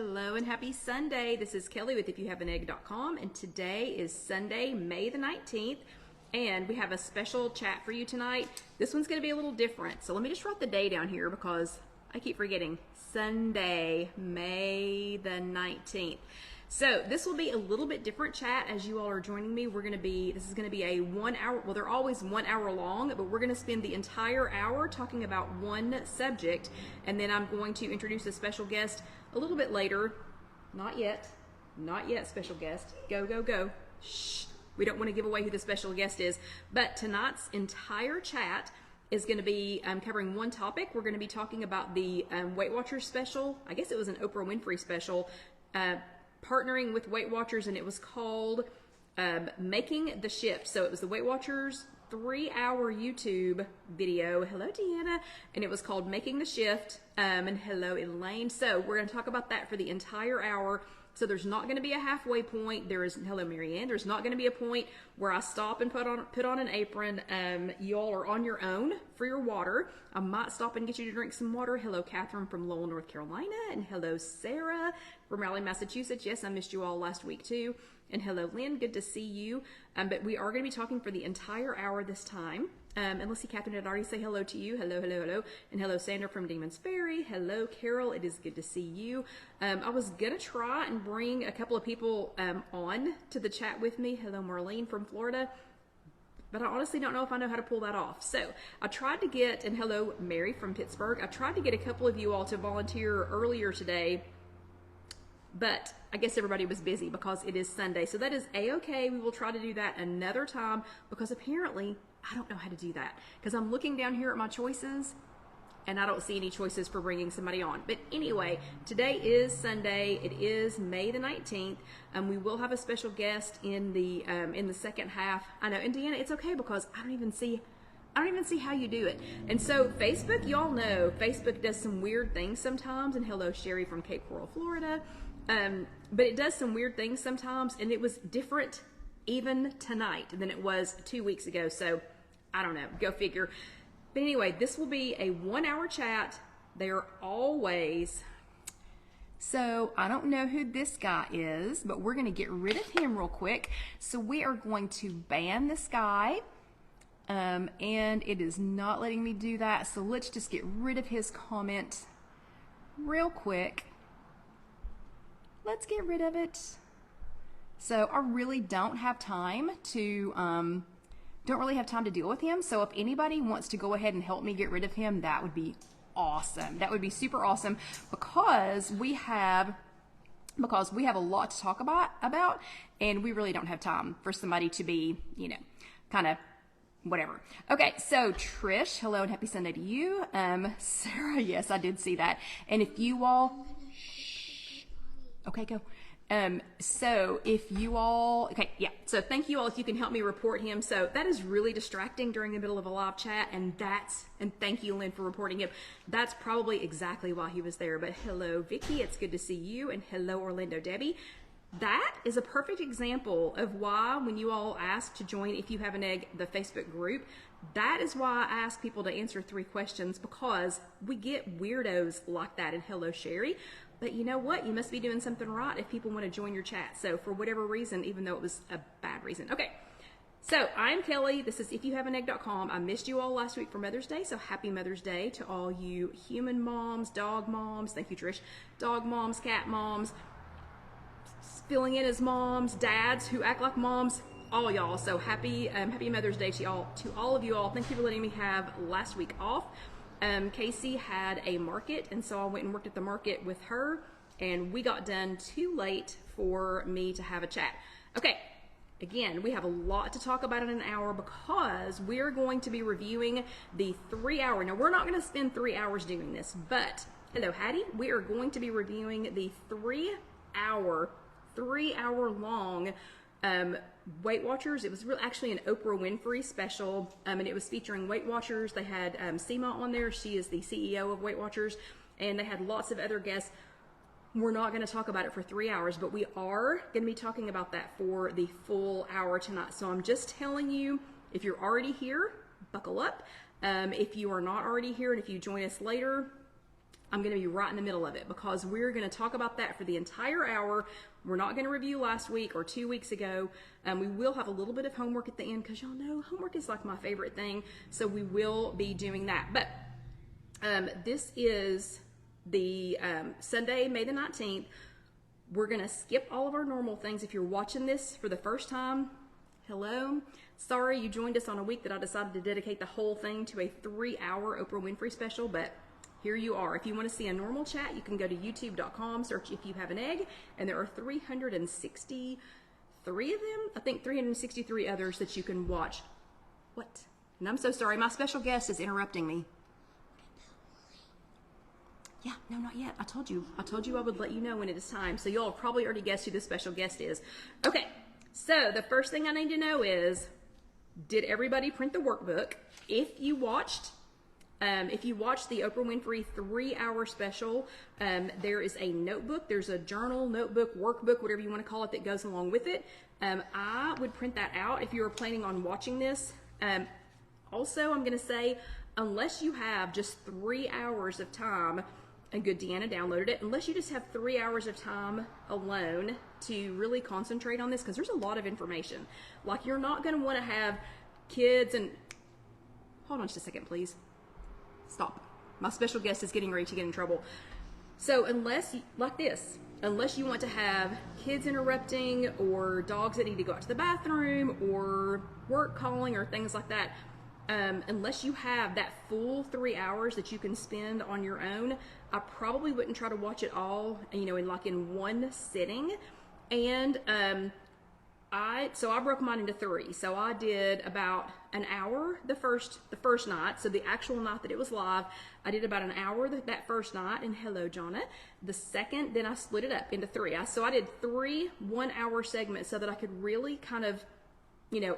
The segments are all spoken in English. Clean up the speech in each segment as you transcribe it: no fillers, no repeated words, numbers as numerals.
Hello and happy Sunday. This is Kelly with IfYouHaveAnEgg.com, and today is Sunday, May the 19th, and we have a special chat for you tonight. This one's going to be a little different, so let me just write the day down here because I keep forgetting. Sunday, May the 19th. So this will be a little bit different chat as you all are joining me. This is going to be a 1 hour, well, they're always 1 hour long, but we're going to spend the entire hour talking about one subject, and then I'm going to introduce a special guest a little bit later. Not yet special guest. Go, go, go. Shh. We don't want to give away who the special guest is, but tonight's entire chat is going to be covering one topic. We're going to be talking about the Weight Watchers special. I guess it was an Oprah Winfrey special, partnering with Weight Watchers, and it was called Making the Shift. So it was the Weight Watchers 3-hour YouTube video. Hello, Deanna. And it was called Making the Shift. And hello, Elaine. So we're going to talk about that for the entire hour. So there's not going to be a halfway point. Hello, Marianne. There's not going to be a point where I stop and put on an apron. You all are on your own for your water. I might stop and get you to drink some water. Hello, Catherine from Lowell, North Carolina. And hello, Sarah from Raleigh, Massachusetts. Yes, I missed you all last week too. And hello, Lynn. Good to see you. But we are going to be talking for the entire hour this time. And let's see, Catherine did already say hello to you. Hello, hello, hello. And hello, Sandra from Demon's Ferry. Hello, Carol. It is good to see you. I was going to try and bring a couple of people on to the chat with me. Hello, Marlene from Florida. But I honestly don't know if I know how to pull that off. So I tried to get, and hello, Mary from Pittsburgh. I tried to get a couple of you all to volunteer earlier today, but I guess everybody was busy because it is Sunday. So that is A-okay. We will try to do that another time because apparently I don't know how to do that because I'm looking down here at my choices and I don't see any choices for bringing somebody on. But anyway, today is Sunday. It is May the 19th. We will have a special guest in the second half. I know, and Deanna, it's okay because I don't even see how you do it. And so Facebook, y'all know, Facebook does some weird things sometimes. And hello, Sherry from Cape Coral, Florida. But it does some weird things sometimes, and it was different even tonight than it was 2 weeks ago. So I don't know, go figure. But anyway, this will be a 1 hour chat. They are always, so I don't know who this guy is, but we're going to get rid of him real quick. So we are going to ban this guy. And it is not letting me do that. So let's just get rid of his comment real quick. Let's get rid of it. So I really don't have time to deal with him. So if anybody wants to go ahead and help me get rid of him, that would be awesome. That would be super awesome because we have a lot to talk about, and we really don't have time for somebody to be, kind of whatever. Okay, so Trish, hello and happy Sunday to you. Sarah, yes, I did see that. And if you all, okay, go. So if you all, okay, yeah. So thank you all if you can help me report him. So that is really distracting during the middle of a live chat, and thank you, Lynn, for reporting him. That's probably exactly why he was there. But hello, Vicky, it's good to see you, and hello, Orlando Debbie. That is a perfect example of why when you all ask to join If You Have an Egg, the Facebook group, that is why I ask people to answer 3 questions, because we get weirdos like that. And hello, Sherry. But you know what? You must be doing something right if people want to join your chat. So for whatever reason, even though it was a bad reason. Okay. So I'm Kelly. This is IfYouHaveAnEgg.com. I missed you all last week for Mother's Day. So happy Mother's Day to all you human moms, dog moms. Thank you, Trish. Dog moms, cat moms, filling in as moms, dads who act like moms, all y'all. So happy Mother's Day to all of you all. Thank you for letting me have last week off. Casey had a market, and so I went and worked at the market with her, and we got done too late for me to have a chat. Okay, again, we have a lot to talk about in an hour because we're going to be reviewing the 3-hour. Now, we're not going to spend 3 hours doing this, but hello, Hattie. We are going to be reviewing the 3-hour long Weight Watchers. It was actually an Oprah Winfrey special, and it was featuring Weight Watchers. They had Seema on there. She is the CEO of Weight Watchers, and they had lots of other guests. We're not going to talk about it for 3 hours, but we are going to be talking about that for the full hour tonight. So I'm just telling you, if you're already here, buckle up. If you are not already here, and if you join us later, I'm going to be right in the middle of it because we're going to talk about that for the entire hour. We're not going to review last week or 2 weeks ago. We will have a little bit of homework at the end because y'all know homework is like my favorite thing. So we will be doing that. But this is the Sunday, May the 19th. We're going to skip all of our normal things. If you're watching this for the first time, hello. Sorry you joined us on a week that I decided to dedicate the whole thing to a 3-hour Oprah Winfrey special, but here you are. If you want to see a normal chat, you can go to youtube.com, search If You Have an Egg, and there are 363 of them. I think 363 others that you can watch. What? And I'm so sorry. My special guest is interrupting me. Yeah, no, not yet. I told you I would let you know when it is time. So y'all probably already guessed who the special guest is. Okay, so the first thing I need to know is, did everybody print the workbook? If you watched the Oprah Winfrey 3-hour special, there is a notebook, there's a journal, notebook, workbook, whatever you want to call it, that goes along with it. I would print that out if you were planning on watching this. Also, I'm going to say, unless you have just 3 hours of time, and good, Deanna downloaded it, unless you just have 3 hours of time alone to really concentrate on this, because there's a lot of information. Like, you're not going to want to have kids and... Hold on just a second, please. Stop. My special guest is getting ready to get in trouble. So unless you want to have kids interrupting or dogs that need to go out to the bathroom or work calling or things like that, unless you have that full 3 hours that you can spend on your own, I probably wouldn't try to watch it all, in one sitting. And I broke mine into 3. So I did about an hour the first night. So the actual night that it was live, I did about an hour that first night. And hello, Jonna. The second, then I split it up into 3. So I did 3 1-hour segments so that I could really kind of,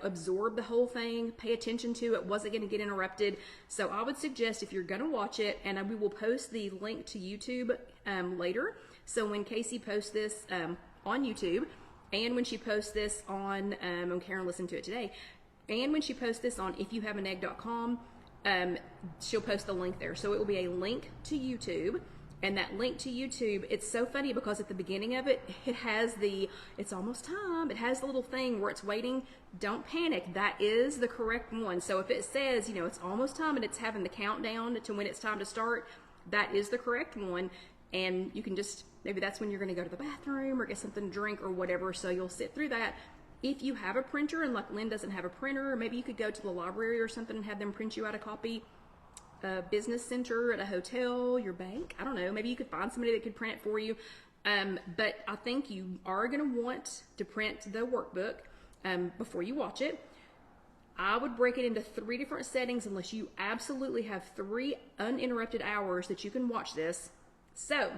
absorb the whole thing, pay attention to it, wasn't going to get interrupted. So I would suggest, if you're going to watch it, and we will post the link to YouTube later. So when Casey posts this on YouTube, and when she posts this on, Karen listened to it today, and when she posts this on IfYouHaveAnEgg.com, she'll post the link there. So it will be a link to YouTube, and that link to YouTube, it's so funny because at the beginning of it, it has it's almost time. It has the little thing where it's waiting. Don't panic. That is the correct one. So if it says, it's almost time and it's having the countdown to when it's time to start, that is the correct one. And you can just, maybe that's when you're going to go to the bathroom or get something to drink or whatever. So you'll sit through that. If you have a printer, and like Lynn doesn't have a printer, maybe you could go to the library or something and have them print you out a copy. A business center, at a hotel, your bank, I don't know, maybe you could find somebody that could print it for you. But I think you are going to want to print the workbook before you watch it. I would break it into 3 different settings unless you absolutely have 3 uninterrupted hours that you can watch this. So,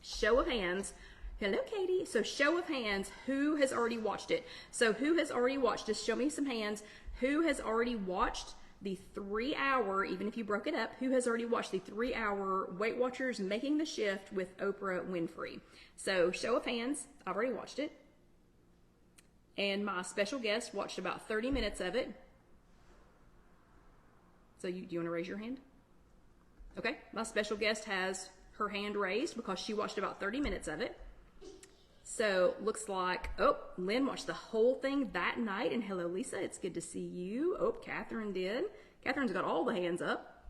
show of hands. Hello, Katie. So, show of hands, who has already watched it? So, who has already watched this? Show me some hands. Who has already watched the 3-hour, even if you broke it up, who has already watched the 3-hour Weight Watchers Making the Shift with Oprah Winfrey? So, show of hands. I've already watched it. And my special guest watched about 30 minutes of it. So, do you want to raise your hand? Okay. My special guest has her hand raised because she watched about 30 minutes of it. So, looks like, Lynn watched the whole thing that night. And hello, Lisa. It's good to see you. Catherine did. Catherine's got all the hands up.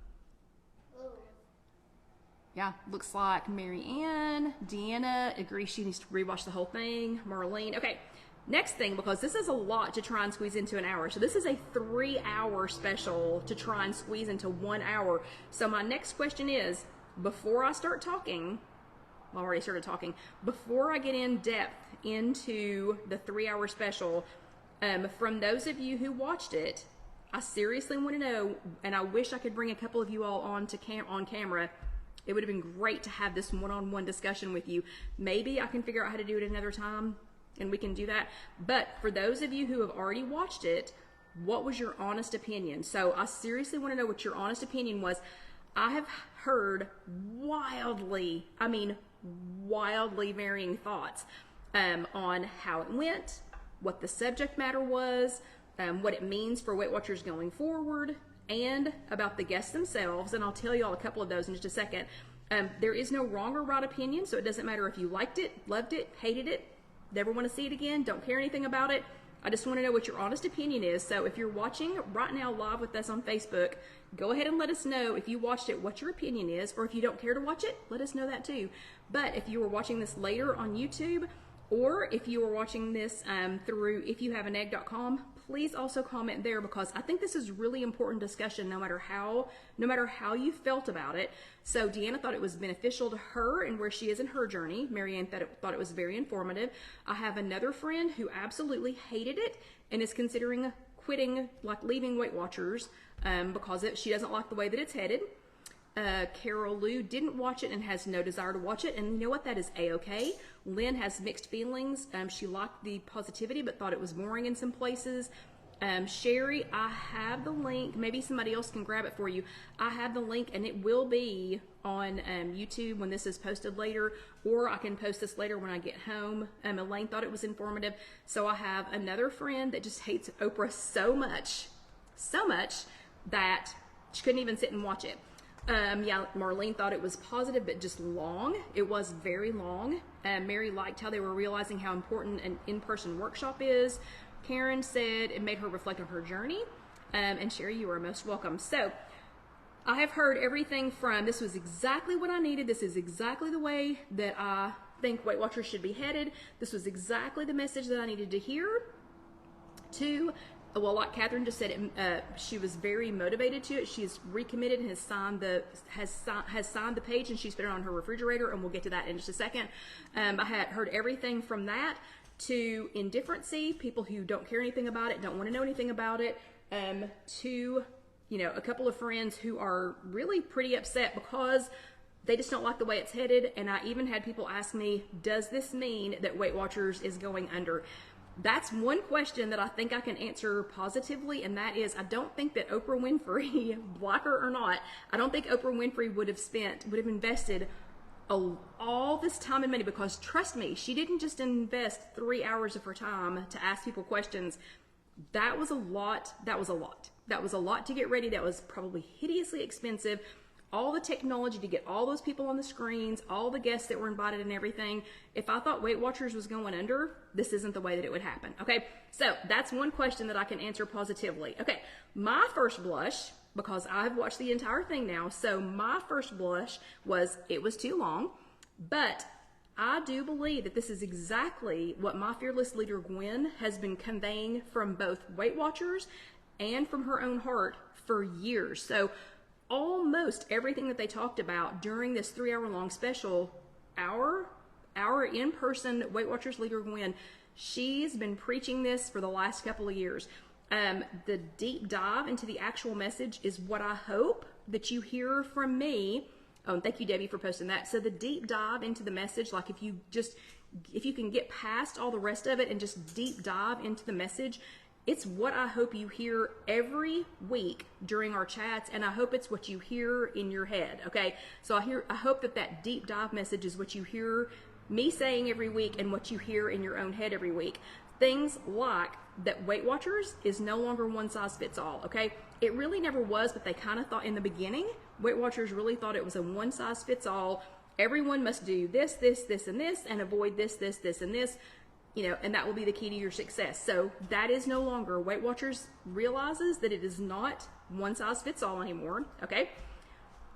Yeah, looks like Mary Ann, Deanna agrees she needs to rewatch the whole thing. Marlene. Okay, next thing, because this is a lot to try and squeeze into an hour. So this is a 3-hour special to try and squeeze into 1 hour. So my next question is, before I start talking, I already started talking, before I get in depth into the 3-hour special, from those of you who watched it, I seriously want to know, and I wish I could bring a couple of you all on camera. It would have been great to have this one-on-one discussion with you. Maybe I can figure out how to do it another time, and we can do that. But for those of you who have already watched it, what was your honest opinion? So I seriously want to know what your honest opinion was. I have heard wildly varying thoughts on how it went, what the subject matter was, what it means for Weight Watchers going forward, and about the guests themselves. And I'll tell you all a couple of those in just a second. There is no wrong or right opinion, so it doesn't matter if you liked it, loved it, hated it, never want to see it again, don't care anything about it. I just want to know what your honest opinion is. So if you're watching right now live with us on Facebook, go ahead and let us know if you watched it, what your opinion is, or if you don't care to watch it, let us know that too. But if you were watching this later on YouTube, or if you were watching this through IfYouHaveAnEgg.com, please also comment there, because I think this is really important discussion no matter how you felt about it. So Deanna thought it was beneficial to her and where she is in her journey. Marianne thought it was very informative. I have another friend who absolutely hated it and is considering quitting, like leaving Weight Watchers because she doesn't like the way that it's headed. Carol Lou didn't watch it and has no desire to watch it, and you know what, that is a-okay. Lynn has mixed feelings. She liked the positivity but thought it was boring in some places. Sherry, I have the link, maybe somebody else can grab it for you. I have the link and it will be on YouTube when this is posted later, or I can post this later when I get home. Elaine thought it was informative. So I have another friend that just hates Oprah so much that she couldn't even sit and watch it. Yeah, Marlene thought it was positive, but just long. It was very long. Mary liked how they were realizing how important an in-person workshop is. Karen said it made her reflect on her journey. And Sherry, you are most welcome. So I have heard everything from, this was exactly what I needed. This is exactly the way that I think Weight Watchers should be headed. This was exactly the message that I needed to hear. To, well, like Catherine just said, she was very motivated to it. She's recommitted and has signed the page, and she's put it on her refrigerator, and we'll get to that in just a second. I had heard everything from that to indifferency, people who don't care anything about it, don't want to know anything about it, to, you know, a couple of friends who are really pretty upset because they just don't like the way it's headed. And I even had people ask me, does this mean that Weight Watchers is going under? That's one question that I think I can answer positively, and that is, I don't think that Oprah Winfrey, blacker or not, I don't think Oprah Winfrey would have invested all this time and money, because trust me, she didn't just invest 3 hours of her time to ask people questions. That was a lot. That was a lot to get ready. That was probably hideously expensive. All the technology to get all those people on the screens, all the guests that were invited and everything. If I thought Weight Watchers was going under, this isn't the way that it would happen. Okay, so that's one question that I can answer positively. Okay, my first blush, because I've watched the entire thing now, so my first blush was it was too long, but I do believe that this is exactly what my fearless leader Gwen has been conveying from both Weight Watchers and from her own heart for years. So almost everything that they talked about during this 3 hour long special, our in-person Weight Watchers leader Gwen, she's been preaching this for the last couple of years. The deep dive into the actual message is what I hope that you hear from me. Oh, and thank you, Debbie, for posting that. So the deep dive into the message, like if you can get past all the rest of it and just deep dive into the message, it's what I hope you hear every week during our chats, and I hope it's what you hear in your head, okay? So I hope that deep dive message is what you hear me saying every week and what you hear in your own head every week. Things like that Weight Watchers is no longer one size fits all, okay? It really never was, but they kind of thought in the beginning, Weight Watchers really thought it was a one size fits all. Everyone must do this, this, this, and this, and avoid this, this, this, and this. You know, and that will be the key to your success. So that is no longer. Weight Watchers realizes that it is not one size fits all anymore, okay?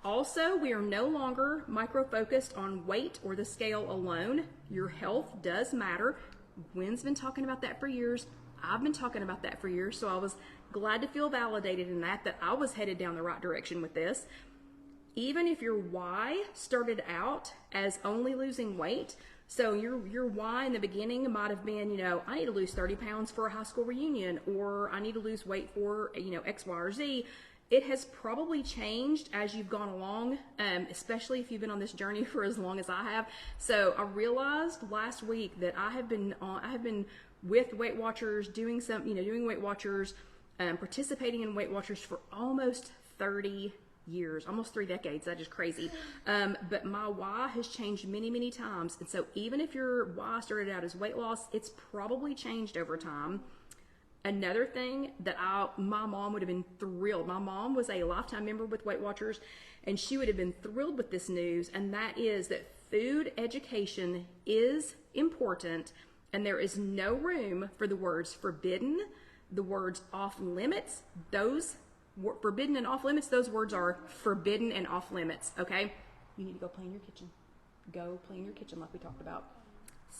Also, we are no longer micro-focused on weight or the scale alone. Your health does matter. Gwen's been talking about that for years. I've been talking about that for years, so I was glad to feel validated in that I was headed down the right direction with this. Even if your why started out as only losing weight, so your why in the beginning might have been, you know, I need to lose 30 pounds for a high school reunion, or I need to lose weight for, you know, X, Y, or Z. It has probably changed as you've gone along, especially if you've been on this journey for as long as I have. So I realized last week that I have been with Weight Watchers, doing Weight Watchers, participating in Weight Watchers for almost 30 years, almost 3 decades. That is crazy. But my why has changed many, many times. And so even if your why started out as weight loss, it's probably changed over time. Another thing that my mom would have been thrilled. My mom was a lifetime member with Weight Watchers, and she would have been thrilled with this news, and that is that food education is important, and there is no room for the words forbidden, the words off limits. Those forbidden and off limits, those words are forbidden and off limits, okay? You need to go play in your kitchen. Go play in your kitchen like we talked about.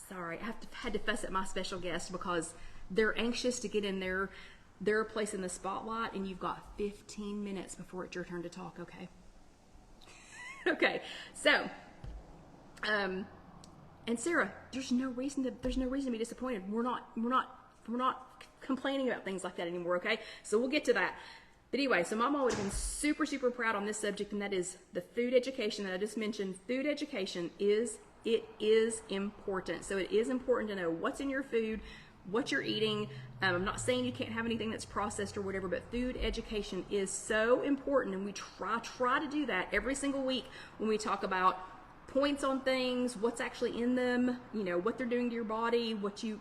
Sorry, I had to fuss at my special guest because they're anxious to get in their place in the spotlight, and you've got 15 minutes before it's your turn to talk, okay? Okay, so, and Sarah, there's no reason to be disappointed. We're not complaining about things like that anymore, okay? So we'll get to that. But anyway, so Mama would have been super, super proud on this subject, and that is the food education that I just mentioned. Food education is important. So it is important to know what's in your food, what you're eating. I'm not saying you can't have anything that's processed or whatever, but food education is so important, and we try to do that every single week when we talk about points on things, what's actually in them, you know, what they're doing to your body, what you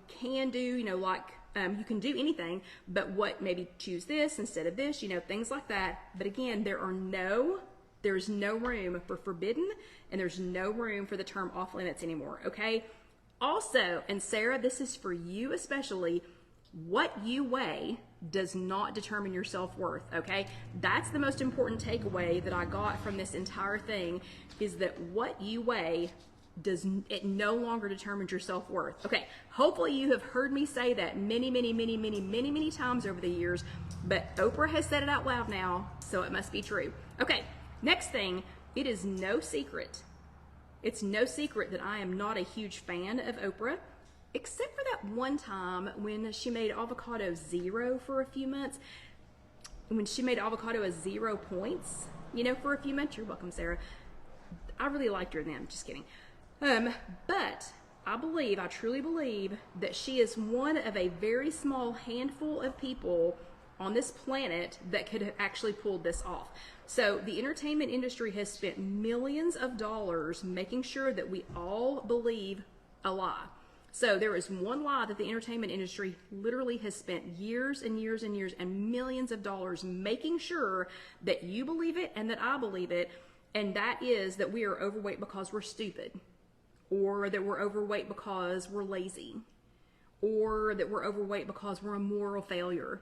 can do, you know, like you can do anything, but what, maybe choose this instead of this, you know, things like that. But again, there's no room for forbidden, and there's no room for the term off limits anymore, okay? Also, and Sarah, this is for you especially, what you weigh does not determine your self-worth, okay? That's the most important takeaway that I got from this entire thing, is that what you weigh it no longer determines your self-worth. Okay, hopefully you have heard me say that many times over the years, but Oprah has said it out loud now, so it must be true. Okay, next thing, it is no secret. It's no secret that I am not a huge fan of Oprah, except for that one time when she made avocado zero for a few months. When she made avocado a 0 points, you know, for a few months. You're welcome, Sarah. I really liked her then, just kidding. But I truly believe that she is one of a very small handful of people on this planet that could have actually pulled this off. So the entertainment industry has spent millions of dollars making sure that we all believe a lie. So there is one lie that the entertainment industry literally has spent years and years and years and millions of dollars making sure that you believe it and that I believe it, and that is that we are overweight because we're stupid, or that we're overweight because we're lazy, or that we're overweight because we're a moral failure,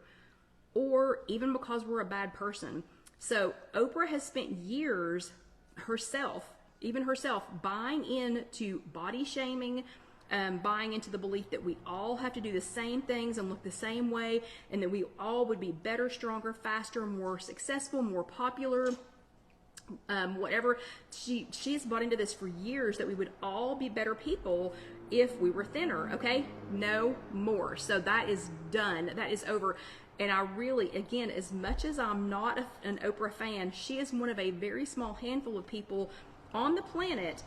or even because we're a bad person. So Oprah has spent years herself, buying into body shaming, buying into the belief that we all have to do the same things and look the same way, and that we all would be better, stronger, faster, more successful, more popular, whatever. She's bought into this for years, that we would all be better people if we were thinner, okay? No more. So that is done. That is over. And I really, again, as much as I'm not an Oprah fan, she is one of a very small handful of people on the planet,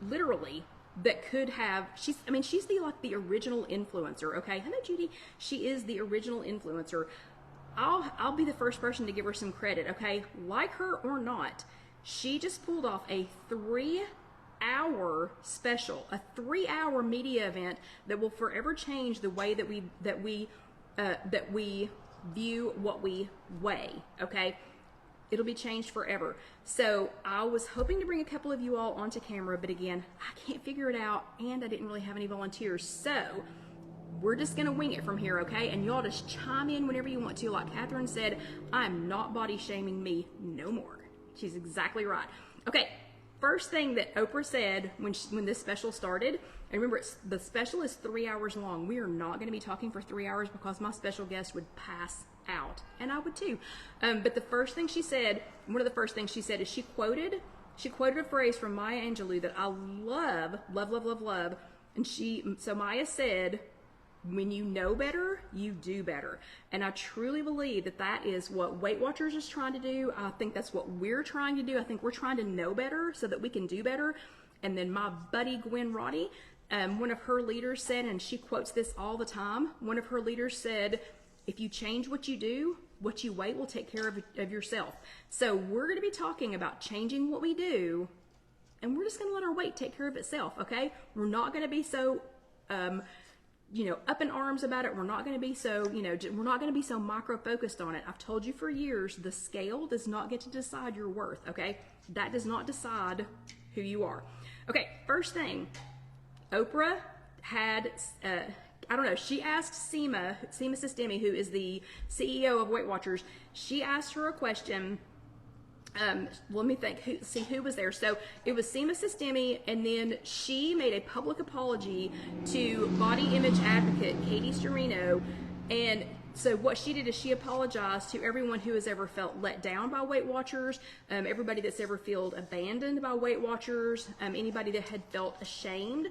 literally, that could have, she's the original influencer, okay? Hello, Judy. She is the original influencer. I'll be the first person to give her some credit, okay? Like her or not, she just pulled off a 3-hour special, a 3-hour media event that will forever change the way that we view what we weigh, okay? It'll be changed forever. So I was hoping to bring a couple of you all onto camera, but again, I can't figure it out, and I didn't really have any volunteers. So we're just gonna wing it from here, okay? And y'all just chime in whenever you want to. Like Catherine said, I'm not body shaming me no more. She's exactly right. Okay, first thing that Oprah said when this special started, and remember, the special is 3 hours long. We are not gonna be talking for 3 hours because my special guest would pass out, and I would too. But the first thing she said, one of the first things she said, is she quoted a phrase from Maya Angelou that I love. And so Maya said, when you know better, you do better. And I truly believe that that is what Weight Watchers is trying to do. I think that's what we're trying to do. I think we're trying to know better so that we can do better. And then my buddy Gwen Roddy, one of her leaders said, and she quotes this all the time, one of her leaders said, if you change what you do, what you weigh will take care of yourself. So we're going to be talking about changing what we do, and we're just going to let our weight take care of itself, okay? We're not going to be so up in arms about it. We're not going to be so, we're not going to be so micro-focused on it. I've told you for years, the scale does not get to decide your worth, okay? That does not decide who you are. Okay, first thing, Oprah had, she asked Seema Sistemi, who is the CEO of Weight Watchers, she asked her a question. Let me think, who was there? So it was Seema Sistemi, and then she made a public apology to body image advocate Katie Storino. And so what she did is she apologized to everyone who has ever felt let down by Weight Watchers, everybody that's ever felt abandoned by Weight Watchers, anybody that had felt ashamed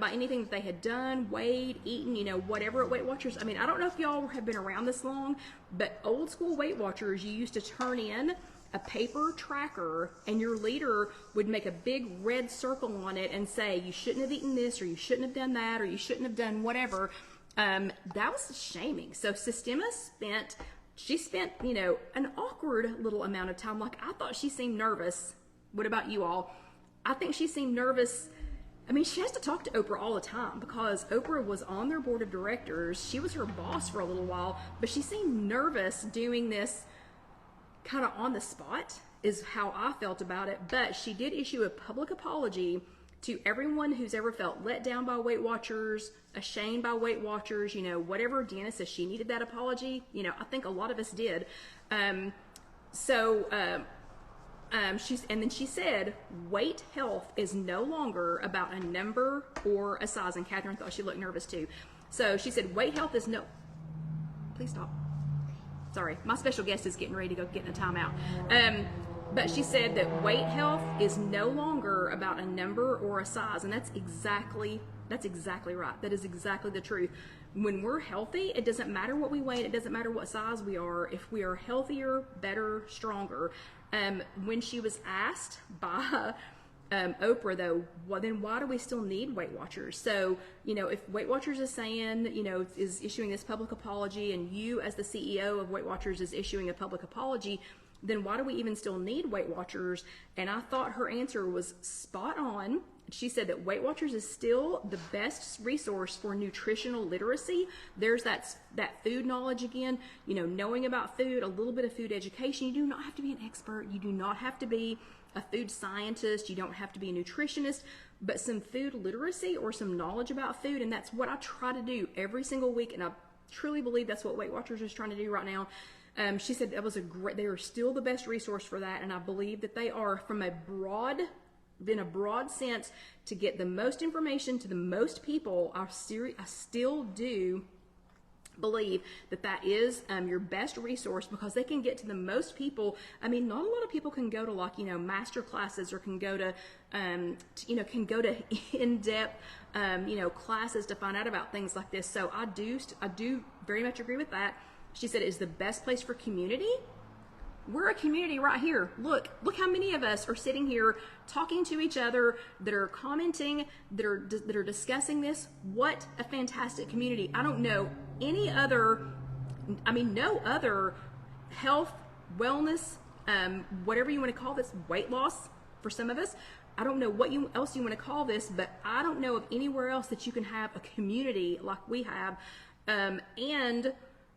by anything that they had done, weighed, eaten, whatever at Weight Watchers. I mean, I don't know if y'all have been around this long, but old school Weight Watchers, you used to turn in a paper tracker, and your leader would make a big red circle on it and say, you shouldn't have eaten this, or you shouldn't have done that, or you shouldn't have done whatever. That was shaming. So Sistema spent, an awkward little amount of time. Like, I thought she seemed nervous. What about you all? I think she seemed nervous. I mean, she has to talk to Oprah all the time because Oprah was on their board of directors. She was her boss for a little while, but she seemed nervous doing this kind of on the spot, is how I felt about it. But she did issue a public apology to everyone who's ever felt let down by Weight Watchers, ashamed by Weight Watchers, whatever. Deanna says she needed that apology. I think a lot of us did. And then she said, weight health is no longer about a number or a size. And Catherine thought she looked nervous too. So she said, weight health is no, please stop. Sorry, my special guest is getting ready to go get in a timeout. But she said that weight health is no longer about a number or a size, and that's exactly right. That is exactly the truth. When we're healthy, it doesn't matter what we weigh, it doesn't matter what size we are. If we are healthier, better, stronger. When she was asked by Oprah, though, then why do we still need Weight Watchers? So, if Weight Watchers is saying, is issuing this public apology, and you as the CEO of Weight Watchers is issuing a public apology, then why do we even still need Weight Watchers? And I thought her answer was spot on. She said that Weight Watchers is still the best resource for nutritional literacy. There's that food knowledge again, knowing about food, a little bit of food education. You do not have to be an expert. You do not have to be a food scientist. You don't have to be a nutritionist, but some food literacy or some knowledge about food. And that's what I try to do every single week. And I truly believe that's what Weight Watchers is trying to do right now. She said that was they are still the best resource for that. And I believe that they are, from in a broad sense, to get the most information to the most people. I still do believe that is your best resource, because they can get to the most people. I mean, not a lot of people can go to master classes, or can go to in-depth classes to find out about things like this. So I do very much agree with that. She said it is the best place for community. We're a community right here. Look how many of us are sitting here talking to each other, that are commenting, that are discussing this. What a fantastic community. I don't know no other health, wellness, whatever you want to call this, weight loss for some of us. I don't know what else you want to call this, but I don't know of anywhere else that you can have a community like we have. And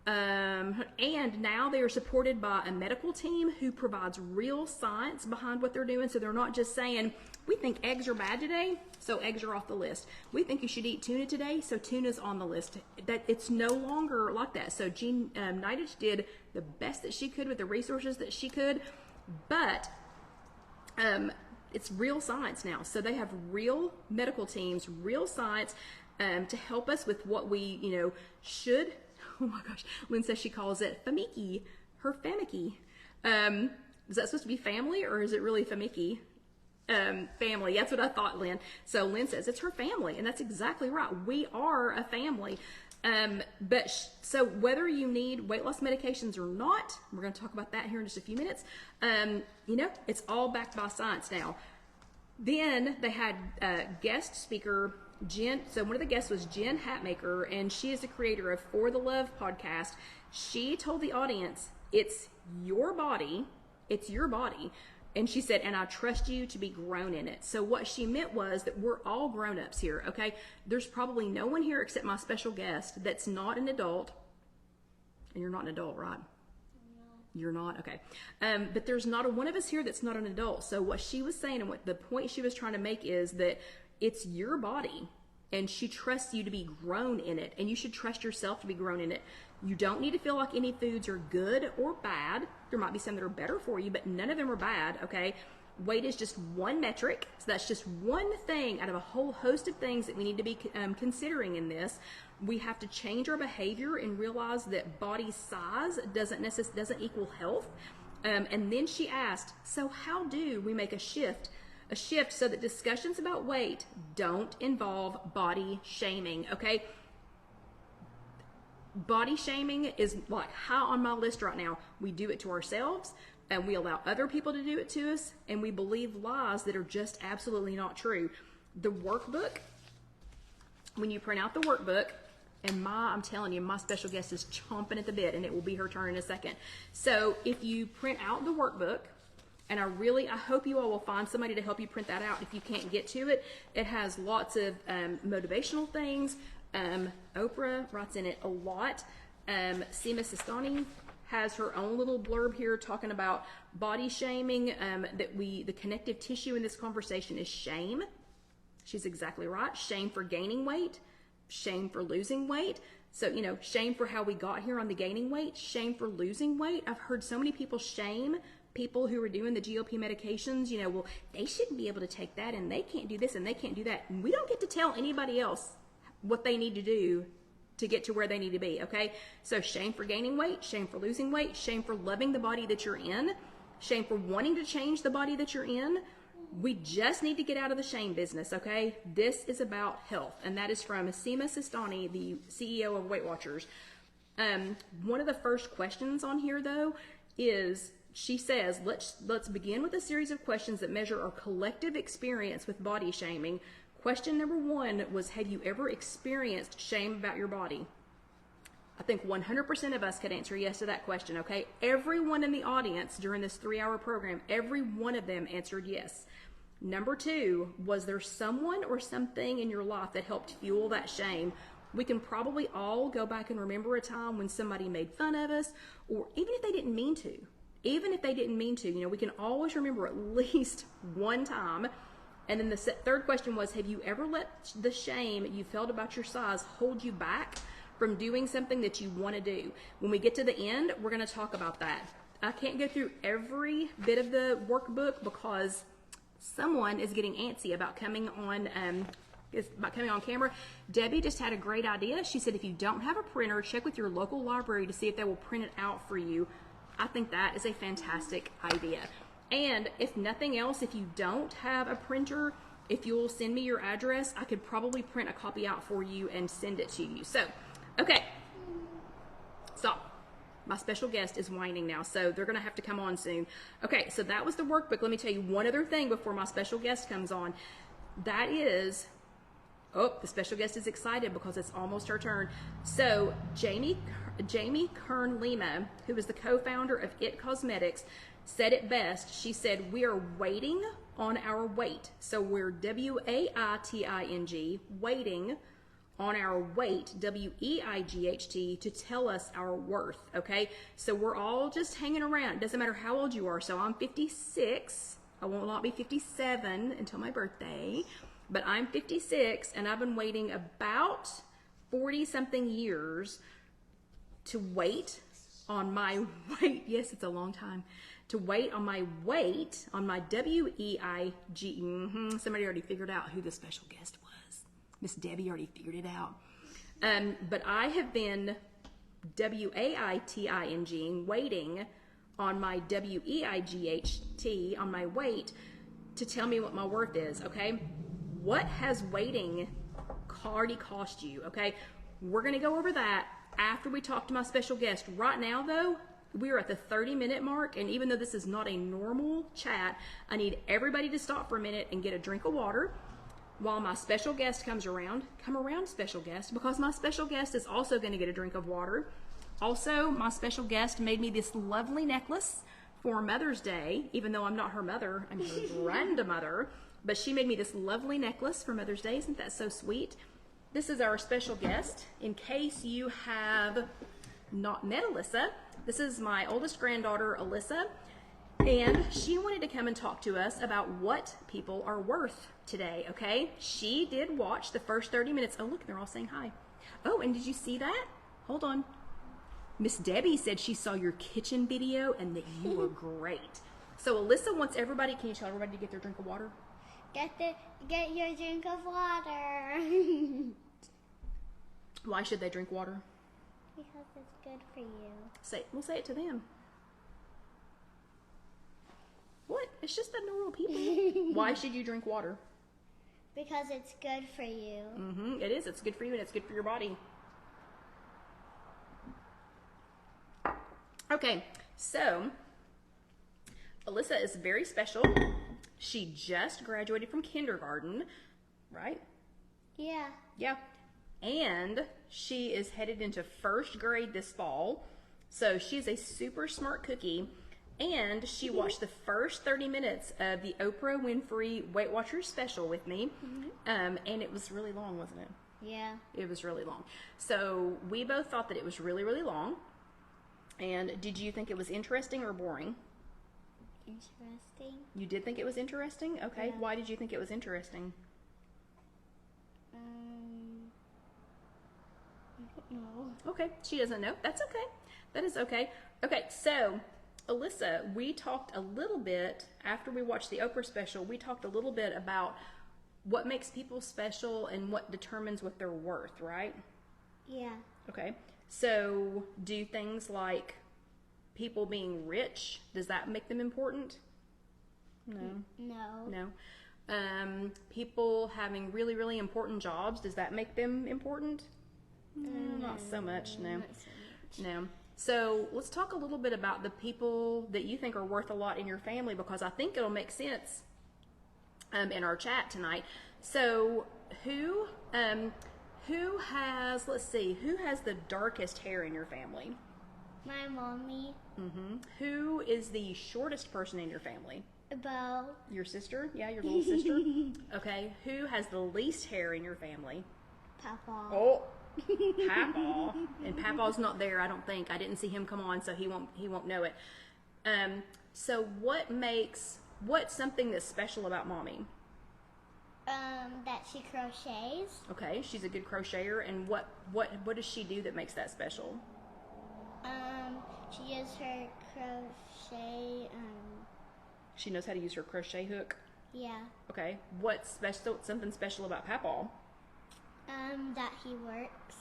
now they are supported by a medical team who provides real science behind what they're doing. So they're not just saying, we think eggs are bad today, so eggs are off the list. We think you should eat tuna today, so tuna's on the list. That it's no longer like that. So Jean Nidich did the best that she could with the resources that she could, but it's real science now. So they have real medical teams, real science to help us with what we should. Oh my gosh, Lynn says she calls it famiki, her famiki. Is that supposed to be family, or is it really famiki? Family, that's what I thought, Lynn. So Lynn says it's her family, and that's exactly right. We are a family. So whether you need weight loss medications or not, we're going to talk about that here in just a few minutes. It's all backed by science now. Then they had guest speaker Jen. So one of the guests was Jen Hatmaker, and she is the creator of For the Love podcast. She told the audience, it's your body. And she said, and I trust you to be grown in it. So what she meant was that we're all grown-ups here, okay? There's probably no one here except my special guest that's not an adult. And you're not an adult, right? You're not? Okay. But there's not a one of us here that's not an adult. So what she was saying and what the point she was trying to make is that it's your body and she trusts you to be grown in it, and you should trust yourself to be grown in it. You don't need to feel like any foods are good or bad. There might be some that are better for you, but none of them are bad, okay? Weight is just one metric. So that's just one thing out of a whole host of things that we need to be considering in this. We have to change our behavior and realize that body size doesn't equal health. And then she asked, so how do we make a shift so that discussions about weight don't involve body shaming, okay? Body shaming is like high on my list right now. We do it to ourselves, and we allow other people to do it to us, and we believe lies that are just absolutely not true. The workbook, when you print out the workbook, and I'm telling you, my special guest is chomping at the bit, and it will be her turn in a second. So if you print out the workbook, and I hope you all will find somebody to help you print that out if you can't get to it. It has lots of motivational things. OPRAH writes in it a lot. Seema Sistani has her own little blurb here talking about body shaming, the connective tissue in this conversation is shame. She's exactly right. Shame for gaining weight, shame for losing weight. So, shame for how we got here on the gaining weight, shame for losing weight. I've heard so many people shame people who are doing the GLP medications, well, they shouldn't be able to take that, and they can't do this and they can't do that. And we don't get to tell anybody else what they need to do to get to where they need to be, okay? So shame for gaining weight, shame for losing weight, shame for loving the body that you're in, shame for wanting to change the body that you're in. We just need to get out of the shame business, okay? This is about health, and that is from Seema Sistani, the CEO of Weight Watchers. One of the first questions on here, though, is she says, let's begin with a series of questions that measure our collective experience with body shaming. Question number 1 was, have you ever experienced shame about your body? I think 100% of us could answer yes to that question, okay? Everyone in the audience during this 3-hour program, every one of them answered yes. Number 2, was there someone or something in your life that helped fuel that shame? We can probably all go back and remember a time when somebody made fun of us, or even if they didn't mean to. We can always remember at least one time. And then the third question was, have you ever let the shame you felt about your size hold you back from doing something that you want to do? When we get to the end, we're going to talk about that. I can't go through every bit of the workbook because someone is getting antsy about coming on camera. Debbie just had a great idea. She said, if you don't have a printer, check with your local library to see if they will print it out for you. I think that is a fantastic idea. And if nothing else, if you don't have a printer, if you'll send me your address, I could probably print a copy out for you and send it to you. So, okay. Stop. My special guest is whining now, so they're going to have to come on soon. Okay, so that was the workbook. Let me tell you one other thing before my special guest comes on. That is, the special guest is excited because it's almost her turn. So Jamie Kern Lima, who is the co-founder of IT Cosmetics, said it best. She said, we are waiting on our weight. So we're WAITING, waiting on our weight, WEIGHT, to tell us our worth, okay? So we're all just hanging around. It doesn't matter how old you are. So I'm 56. I will not be 57 until my birthday, but I'm 56, and I've been waiting about 40-something years to wait on my weight. Yes, it's a long time. To wait on my weight, on my WEIG. Somebody already figured out who the special guest was. Miss Debbie already figured it out. But I have been WAITING, waiting on my WEIGHT, on my weight, to tell me what my worth is, okay? What has waiting already cost you, okay? We're going to go over that after we talk to my special guest. Right now, though, we are at the 30-minute mark, and even though this is not a normal chat, I need everybody to stop for a minute and get a drink of water while my special guest comes around. Come around, special guest, because my special guest is also going to get a drink of water. Also, my special guest made me this lovely necklace for Mother's Day, even though I'm not her mother, I'm her grandmother, but she made me this lovely necklace for Mother's Day. Isn't that so sweet? This is our special guest. In case you have not met Alyssa, this is my oldest granddaughter, Alyssa, and she wanted to come and talk to us about what people are worth today, okay? She did watch the first 30 minutes. Oh, look, they're all saying hi. Oh, and did you see that? Hold on. Miss Debbie said she saw your kitchen video and that you were great. So Alyssa wants everybody, can you tell everybody to get their drink of water? Get your drink of water. Why should they drink water? Because it's good for you. We'll say it to them. What? It's just the normal people. Why should you drink water? Because it's good for you. It is. It's good for you and it's good for your body. Okay, so Alyssa is very special. She just graduated from kindergarten, right? Yeah. Yeah. And she is headed into first grade this fall. So she's a super smart cookie. And she watched the first 30 minutes of the Oprah Winfrey Weight Watchers special with me. And it was really long, wasn't it? Yeah. It was really long. So we both thought that it was really, really long. And did you think it was interesting or boring? Interesting. You did think it was interesting? Okay. Yeah. Why did you think it was interesting? I don't know. Okay. She doesn't know. That's okay. That is okay. Okay. So, Alyssa, we talked a little bit, after we watched the Oprah special, we talked a little bit about what makes people special and what determines what they're worth, right? Yeah. Okay. So, do things like people being rich, does that make them important? No. No. People having really, really important jobs, does that make them important? Not so much, no. Not so much. No. So, let's talk a little bit about the people that you think are worth a lot in your family, because I think it'll make sense in our chat tonight. So, who has, let's see, who has the darkest hair in your family? My mommy. Who is the shortest person in your family? Bo. Your sister? Yeah, your little sister? Okay. Who has the least hair in your family? Papa. Oh, Papa. And Papa's not there, I don't think. I didn't see him come on, so he won't know it. So what's something that's special about Mommy? That she crochets. Okay, she's a good crocheter, and what does she do that makes that special? She uses her crochet, She knows how to use her crochet hook. yeah. Okay, what's something special about Papa? That he works.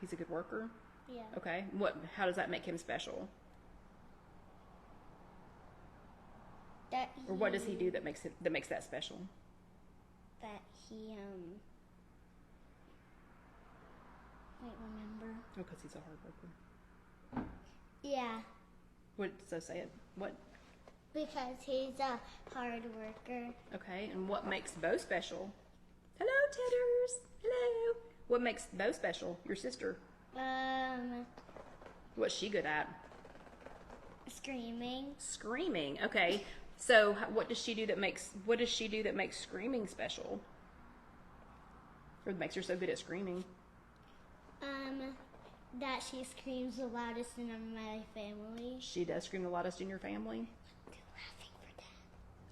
He's a good worker. Yeah. Okay, how does that make him special? Or what does he do that makes that special? That he, wait, remember? Oh, because he's a hard worker. Yeah. So say it. What? Because he's a hard worker. Okay, and what makes Bo special? Hello, Titters. Hello. What makes Bo special? Your sister. What's she good at? Screaming. Screaming. Okay. So what does she do that makes screaming special? Or makes her so good at screaming? That she screams the loudest in my family. She does scream the loudest in your family? Laughing for Dad.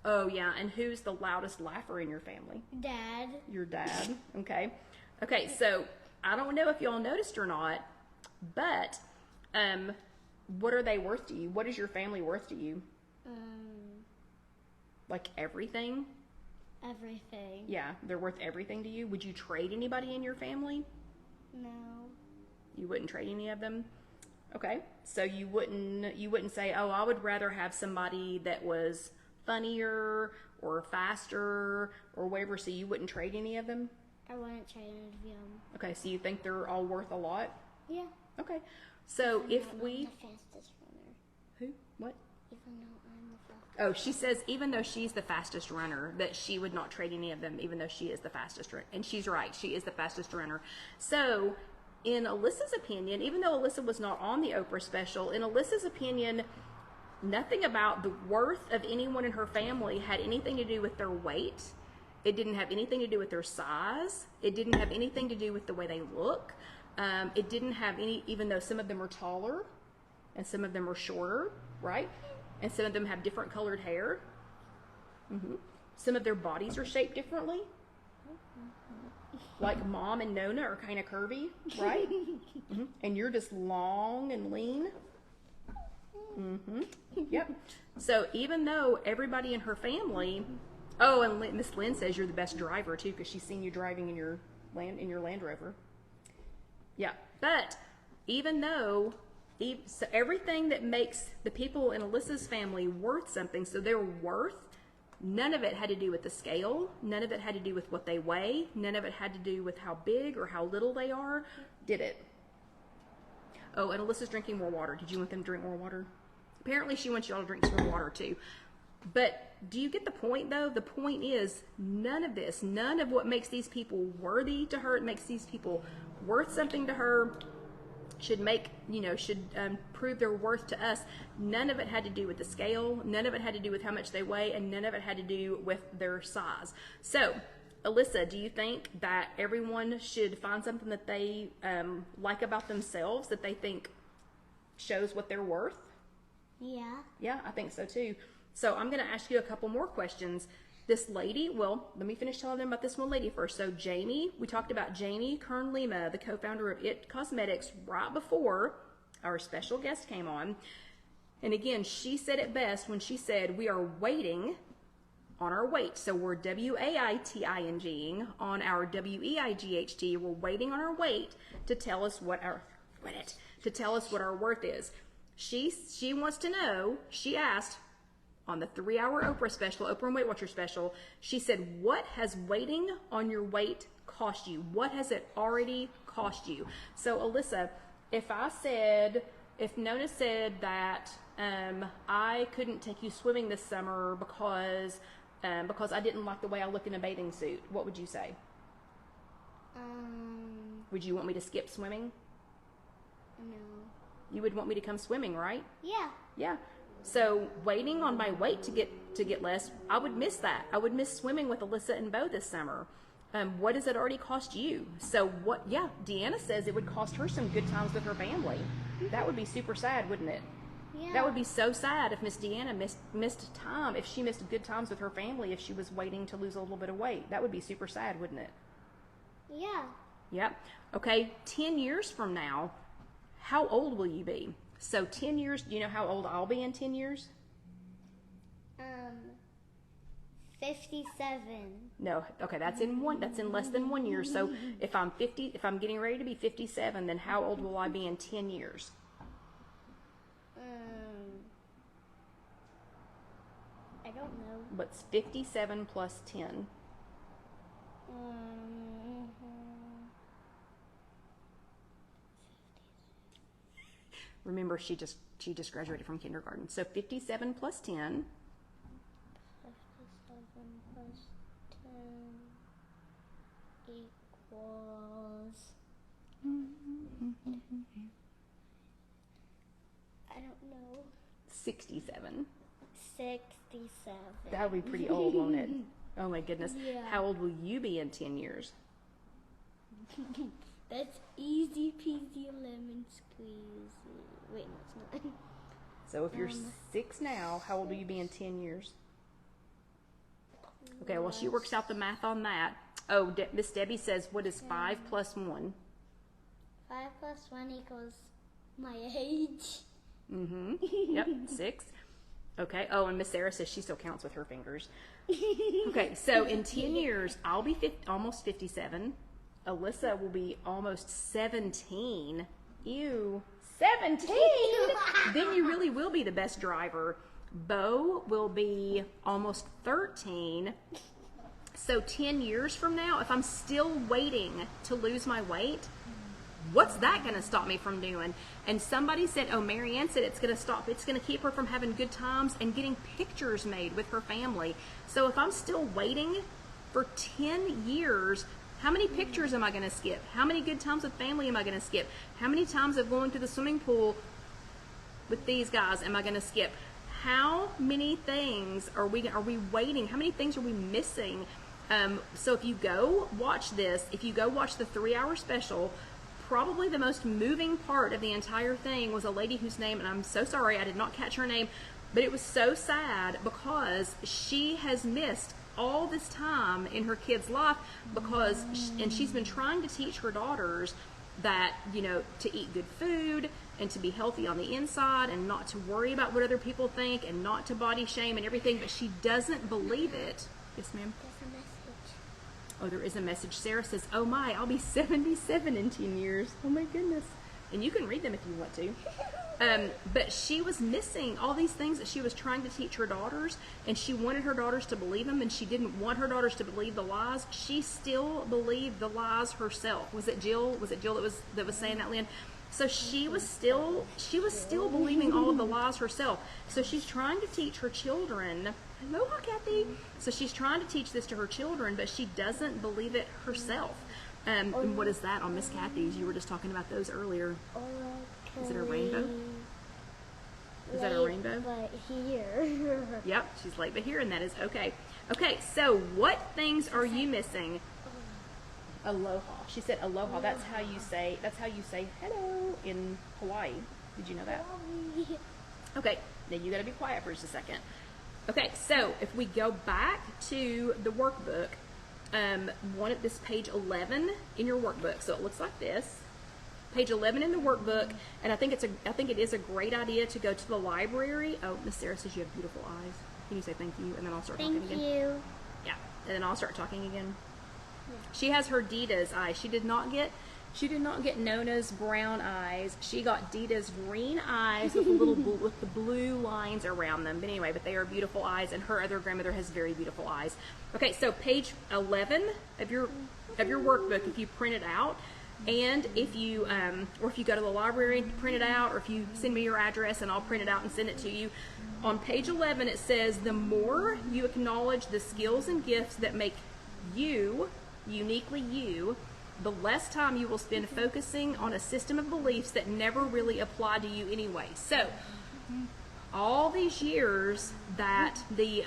Oh, yeah. And who's the loudest laugher in your family? Dad. Your dad. Okay. Okay, so I don't know if y'all noticed or not, but what are they worth to you? What is your family worth to you? Like everything? Everything. Yeah, they're worth everything to you. Would you trade anybody in your family? No. You wouldn't trade any of them? Okay. So you wouldn't say, "Oh, I would rather have somebody that was funnier or faster or whatever," so you wouldn't trade any of them? I wouldn't trade any of them. Okay, so you think they're all worth a lot? Yeah. Okay. So if I'm we... the fastest runner. Who? What? Even though I'm the fastest. Oh, she says even though she's the fastest runner, that she would not trade any of them, even though she is the fastest runner. And she's right. She is the fastest runner. So in Alyssa's opinion, even though Alyssa was not on the Oprah special, in Alyssa's opinion, Nothing about the worth of anyone in her family had anything to do with their weight. It didn't have anything to do with their size. It didn't have anything to do with the way they look. It didn't have any, even though some of them are taller and some of them are shorter, right? And some of them have different colored hair. Some of their bodies are shaped differently. Like Mom and Nona are kind of curvy, right? And you're just long and lean. Yep. So even though everybody in her family, oh, and Miss Lynn says you're the best driver too, because she's seen you driving in your Land Rover. Yeah. But even though, so everything that makes the people in Alyssa's family worth something, so their worth, none of it had to do with the scale. None of it had to do with what they weigh. None of it had to do with how big or how little they are, did it? Oh, and Alyssa's drinking more water. Did you want them to drink more water? Apparently she wants you all to drink some more water too. But do you get the point though? The point is none of this, none of what makes these people worthy to her, it makes these people worth something to her, should make, should prove their worth to us. None of it had to do with the scale. None of it had to do with how much they weigh, and none of it had to do with their size. So, Alyssa, do you think that everyone should find something that they like about themselves that they think shows what they're worth? Yeah. Yeah, I think so too. So I'm going to ask you a couple more questions. This lady, well, let me finish telling them about this one lady first. So Jamie, we talked about Jamie Kern-Lima, the co-founder of IT Cosmetics, right before our special guest came on. And again, she said it best when she said, we are waiting on our weight. So we're WAITINGing on our WEIGHT. We're waiting on our weight to tell us what our worth is. She wants to know, she asked, on the 3-hour Oprah special, Oprah and Weight Watcher special, she said, what has waiting on your weight cost you? What has it already cost you? So Alyssa, if Nona said that I couldn't take you swimming this summer because I didn't like the way I look in a bathing suit, what would you say? Would you want me to skip swimming? No. You would want me to come swimming, right? Yeah. Yeah. So waiting on my weight to get less, I would miss that. I would miss swimming with Alyssa and Bo this summer. What does it already cost you? So what? Yeah, Deanna says it would cost her some good times with her family. That would be super sad, wouldn't it? Yeah. That would be so sad if Miss Deanna missed time, if she missed good times with her family, if she was waiting to lose a little bit of weight. That would be super sad, wouldn't it? Yeah. Yep. Okay, 10 years from now, how old will you be? So 10 years, do you know how old I'll be in 10 years? 57. No, okay, that's in less than 1 year. So if I'm getting ready to be 57, then how old will I be in 10 years? I don't know. What's 57 plus 10? Remember, she just graduated from kindergarten. So 57 plus 10. 57 plus 10 equals... I don't know. 67. 67. That would be pretty old, won't it? Oh my goodness. Yeah. How old will you be in 10 years? That's easy peasy lemon squeezy. Wait, no, it's not. So if you're 6 now, how old will you be in 10 years? Okay, well, she works out the math on that. Oh, Miss Debbie says, what is 5 plus 1? 5 plus 1 equals my age. Mm-hmm. Yep, 6. Okay. Oh, and Miss Sarah says she still counts with her fingers. Okay, so in 10 years, I'll be almost 57. Alyssa will be almost 17. Ew. 17? Then you really will be the best driver. Bo will be almost 13. So 10 years from now, if I'm still waiting to lose my weight, what's that going to stop me from doing? And somebody said, oh, Marianne said it's going to keep her from having good times and getting pictures made with her family. So if I'm still waiting for 10 years, how many pictures am I going to skip? How many good times with family am I going to skip? How many times of going to the swimming pool with these guys am I going to skip? how many things are we waiting? How many things are we missing? So if you go watch this, if you go watch the 3-hour special, probably the most moving part of the entire thing was a lady whose name, and I'm so sorry I did not catch her name, but it was so sad because she has missed all this time in her kid's life because, and she's been trying to teach her daughters that, you know, to eat good food and to be healthy on the inside and not to worry about what other people think and not to body shame and everything, but she doesn't believe it. Yes, ma'am? There's a message. Oh, there is a message. Sarah says, oh my, I'll be 77 in 10 years. Oh my goodness. And you can read them if you want to. But she was missing all these things that she was trying to teach her daughters, and she wanted her daughters to believe them, and she didn't want her daughters to believe the lies. She still believed the lies herself. Was it Jill? Was it Jill that was saying that, Lynn? So she was still believing all of the lies herself. So she's trying to teach her children. Aloha, Kathy. So she's trying to teach this to her children, but she doesn't believe it herself. And what is that on Miss Kathy's? You were just talking about those earlier. Is it a rainbow? Is that a rainbow? But here. Yep, she's late but here, and that is okay. Okay, so what things are you missing? Aloha. She said aloha. That's how you say hello in Hawaii. Did you know that? Okay, now you gotta be quiet for just a second. Okay, so if we go back to the workbook, this page 11 in your workbook. So it looks like this. Page 11 in the workbook, and I think it is a great idea to go to the library. Oh, Miss Sarah says you have beautiful eyes. Can you say thank you, and then I'll start talking again? Thank you. Yeah, and then I'll start talking again. Yeah. She has her Dita's eyes. She did not get Nona's brown eyes. She got Dita's green eyes with with the blue lines around them. But anyway, they are beautiful eyes, and her other grandmother has very beautiful eyes. Okay, so page 11 of your workbook, if you print it out. And if you go to the library and print it out, or if you send me your address and I'll print it out and send it to you, on page 11 it says, the more you acknowledge the skills and gifts that make you, uniquely you, the less time you will spend focusing on a system of beliefs that never really apply to you anyway. So, all these years that the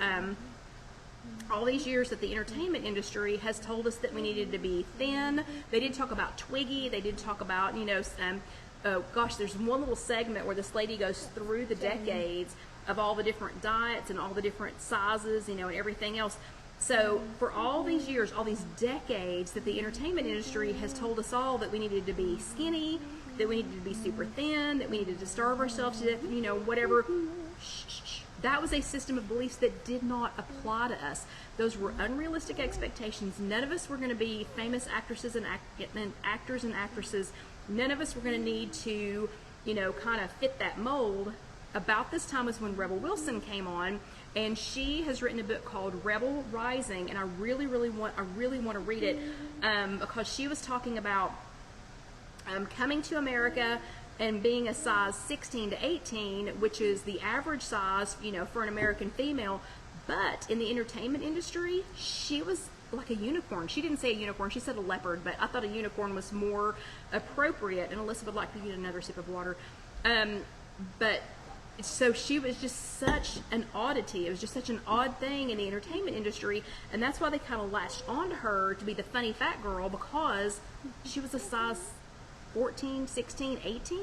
entertainment industry has told us that we needed to be thin. They did talk about Twiggy. They did talk about, there's one little segment where this lady goes through the decades of all the different diets and all the different sizes, and everything else. So for all these years, all these decades that the entertainment industry has told us all that we needed to be skinny, that we needed to be super thin, that we needed to starve ourselves to death, whatever. That was a system of beliefs that did not apply to us. Those were unrealistic expectations. None of us were going to be famous actresses and actors and actresses. None of us were going to need to, kind of fit that mold. About this time was when Rebel Wilson came on, and she has written a book called Rebel Rising, and I really want to read it because she was talking about coming to America and being a size 16 to 18, which is the average size, for an American female. But in the entertainment industry, she was like a unicorn. She didn't say a unicorn, she said a leopard, but I thought a unicorn was more appropriate, and Alyssa would like to get another sip of water. But so she was just such an oddity. It was just such an odd thing in the entertainment industry, and that's why they kind of latched onto her to be the funny fat girl, because she was a size 14, 16, 18?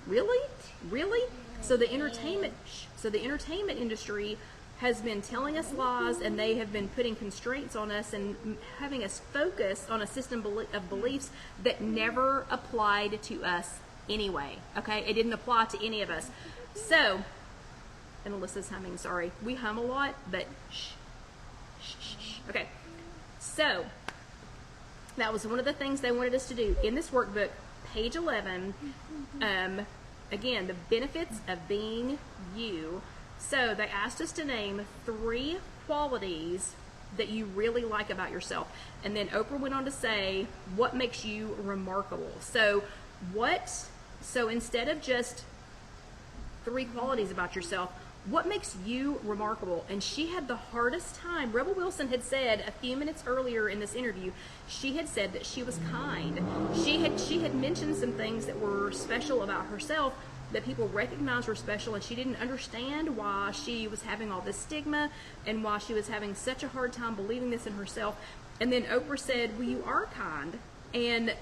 Really? So the entertainment industry has been telling us lies, and they have been putting constraints on us and having us focus on a system of beliefs that never applied to us anyway. Okay? It didn't apply to any of us. So, and Alyssa's humming, sorry. We hum a lot, but shh. Okay. So, that was one of the things they wanted us to do in this workbook, page 11. Again, the benefits of being you. So they asked us to name 3 qualities that you really like about yourself. And then Oprah went on to say, what makes you remarkable? So instead of just 3 qualities about yourself, what makes you remarkable? And she had the hardest time. Rebel Wilson had said a few minutes earlier in this interview, she had said that she was kind. She had mentioned some things that were special about herself, that people recognized her special, and she didn't understand why she was having all this stigma and why she was having such a hard time believing this in herself. And then Oprah said, well, you are kind. And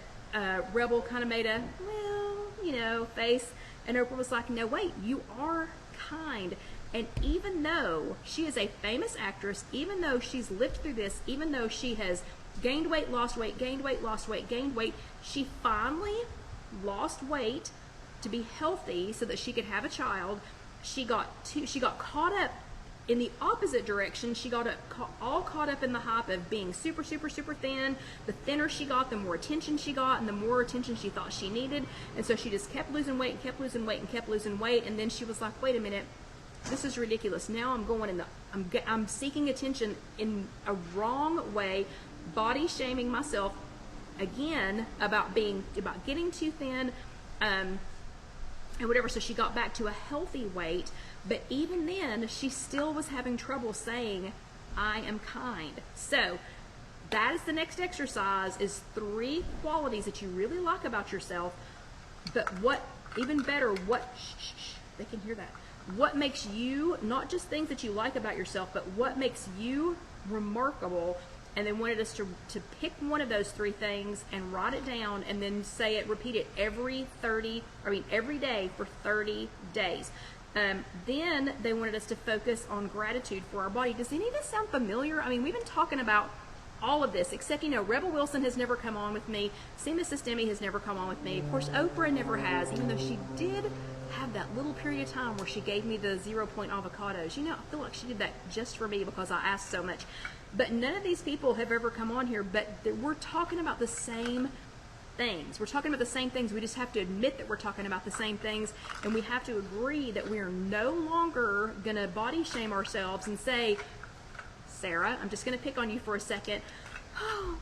Rebel kind of made a, well, you know, face. And Oprah was like, no, wait, you are kind. And even though she is a famous actress, even though she's lived through this, even though she has gained weight, lost weight, gained weight, lost weight, gained weight, she finally lost weight to be healthy so that she could have a child. She got caught up in the opposite direction. She got all caught up in the hype of being super, super, super thin. The thinner she got, the more attention she got, and the more attention she thought she needed. And so she just kept losing weight and kept losing weight and kept losing weight. And then she was like, wait a minute, this is ridiculous. Now I'm going in the, I'm seeking attention in a wrong way, body shaming myself again about getting too thin, and whatever. So she got back to a healthy weight, but even then she still was having trouble saying, I am kind. So that is the next exercise, is 3 qualities that you really like about yourself, but what, even better, what, they can hear that. What makes you, not just things that you like about yourself, but what makes you remarkable. And then wanted us to pick one of those 3 things and write it down, and then say it, repeat it every day for 30 days. Then they wanted us to focus on gratitude for our body. Does any of this sound familiar? I mean, we've been talking about all of this, except, you know, Rebel Wilson has never come on with me. Seema Sistemi has never come on with me. Of course, Oprah never has, even though she did have that little period of time where she gave me the 0-point avocados. You know, I feel like she did that just for me because I asked so much. But none of these people have ever come on here, but we're talking about the same things. We're talking about the same things. We just have to admit that we're talking about the same things, and we have to agree that we are no longer going to body shame ourselves and say, Sarah, I'm just going to pick on you for a second. Oh,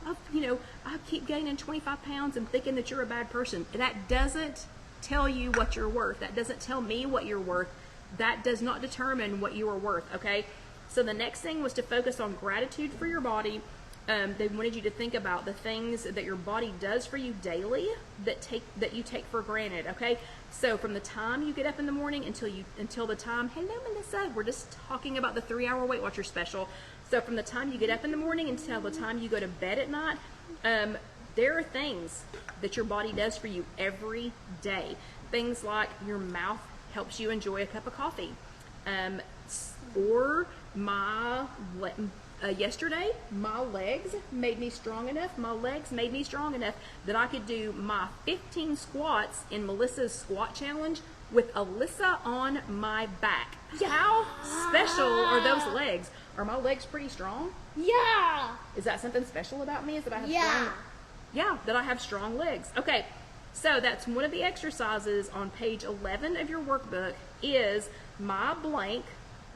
I keep gaining 25 pounds and thinking that you're a bad person. That doesn't tell you what you're worth. That doesn't tell me what you're worth. That does not determine what you are worth, okay? So the next thing was to focus on gratitude for your body. They wanted you to think about the things that your body does for you daily that you take for granted, okay? So from the time you get up in the morning until the time, hello Melissa, we're just talking about the 3-hour Weight Watcher special. So from the time you get up in the morning until the time you go to bed at night, there are things that your body does for you every day. Things like your mouth helps you enjoy a cup of coffee. Or yesterday, my legs made me strong enough. My legs made me strong enough that I could do my 15 squats in Melissa's squat challenge with Alyssa on my back. Yeah. How special are those legs? Are my legs pretty strong? Yeah. Is that something special about me? Is that I have that I have strong legs. Okay, so that's one of the exercises on page 11 of your workbook, is my blank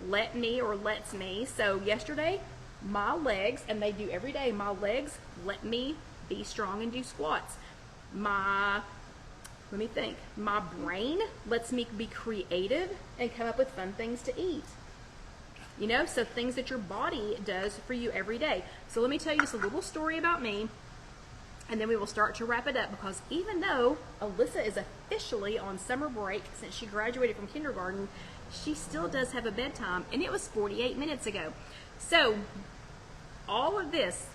let me or lets me. So yesterday, my legs, and they do every day, my legs let me be strong and do squats. My brain lets me be creative and come up with fun things to eat. You know, so things that your body does for you every day. So let me tell you just a little story about me, and then we will start to wrap it up, because even though Alyssa is officially on summer break since she graduated from kindergarten, she still does have a bedtime, and it was 48 minutes ago. So all of this